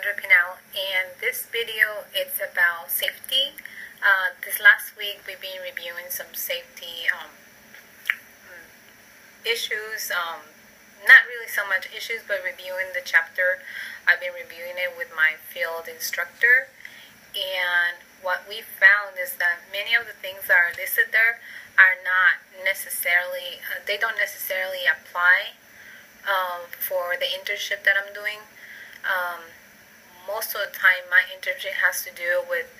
Sandra Pinal, and this video is about safety. This last week we've been reviewing some safety issues, not really so much issues, but reviewing the chapter. I've been reviewing it with my field instructor, and what we found is that many of the things that are listed there are not necessarily, they don't necessarily apply for the internship that I'm doing. Most of the time my internship has to do with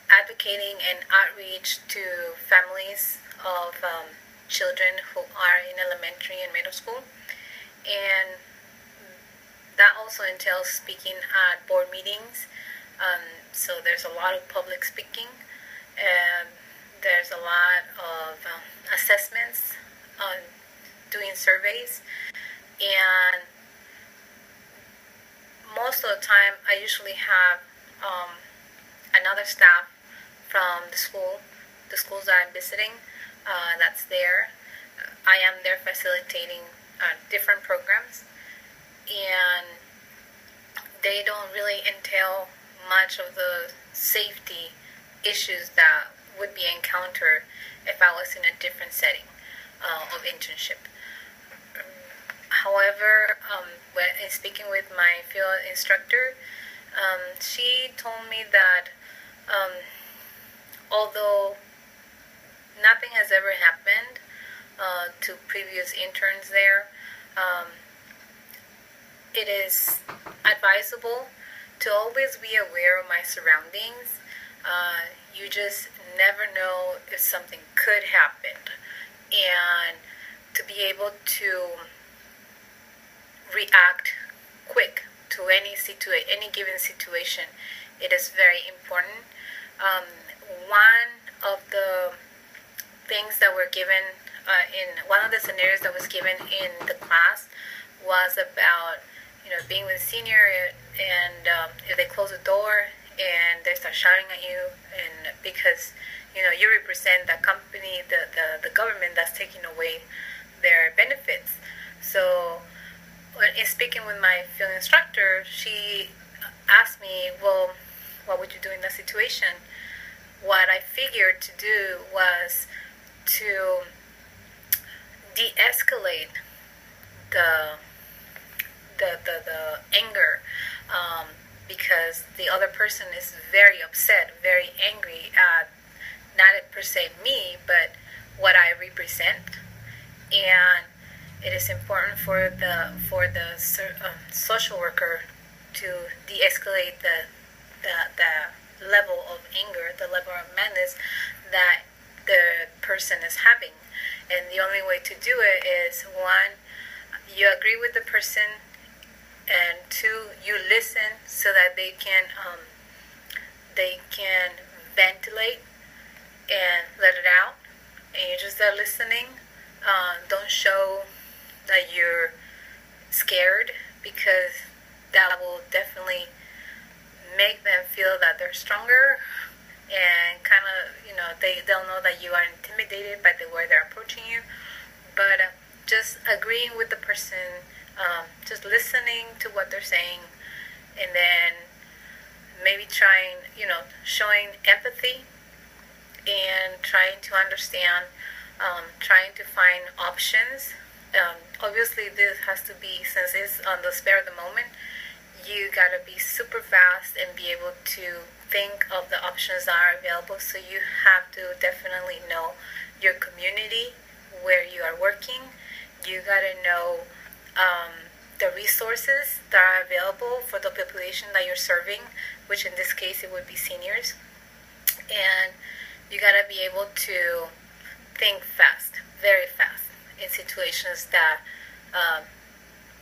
advocating and outreach to families of children who are in elementary and middle school, and that also entails speaking at board meetings. So there's a lot of public speaking, and there's a lot of assessments, doing surveys, and most of the time I usually have another staff from the schools that I'm visiting, that's there. I am there facilitating different programs, and they don't really entail much of the safety issues that would be encountered if I was in a different setting of internship. However, when in speaking with my field instructor, she told me that although nothing has ever happened to previous interns there, it is advisable to always be aware of my surroundings. You just never know if something could happen, and to be able to react quick to any given situation, it is very important. One of the things that were given in one of the scenarios that was given in the class was about being with a senior, and if they close the door and they start shouting at you, and because you represent the company, the government that's taking away their benefits. So in speaking with my field instructor, she asked me, well, what would you do in that situation? What I figured to do was to de-escalate the anger, because the other person is very upset, very angry at not per se me, but what I represent, and it is important for the social worker to de-escalate the level of anger, the level of madness that the person is having. And the only way to do it is, one, you agree with the person, and two, you listen so that they can ventilate and let it out, and you're just there listening. Don't show that you're scared, because that will definitely make them feel that they're stronger, and kind of they'll know that you are intimidated by the way they're approaching you. But just agreeing with the person, just listening to what they're saying, and then maybe trying, showing empathy and trying to understand, trying to find options. Obviously this has to be, since it's on the spur of the moment, you gotta be super fast and be able to think of the options that are available. So you have to definitely know your community, where you are working. You gotta know the resources that are available for the population that you're serving, which in this case it would be seniors. And you gotta be able to think fast, very fast, in situations that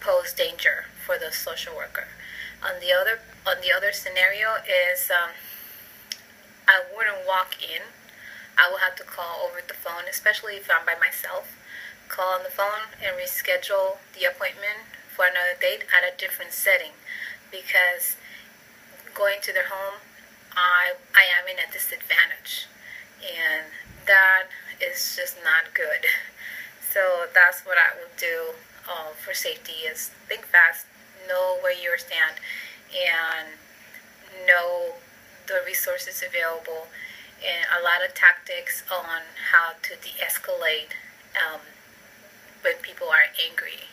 pose danger for the social worker. On the other scenario is, I wouldn't walk in. I will have to call over the phone, especially if I'm by myself. Call on the phone and reschedule the appointment for another date at a different setting, because going to their home, I am in a disadvantage, and that is just not good. So that's what I will do for safety, is think fast, know where you stand, and know the resources available, and a lot of tactics on how to de-escalate when people are angry.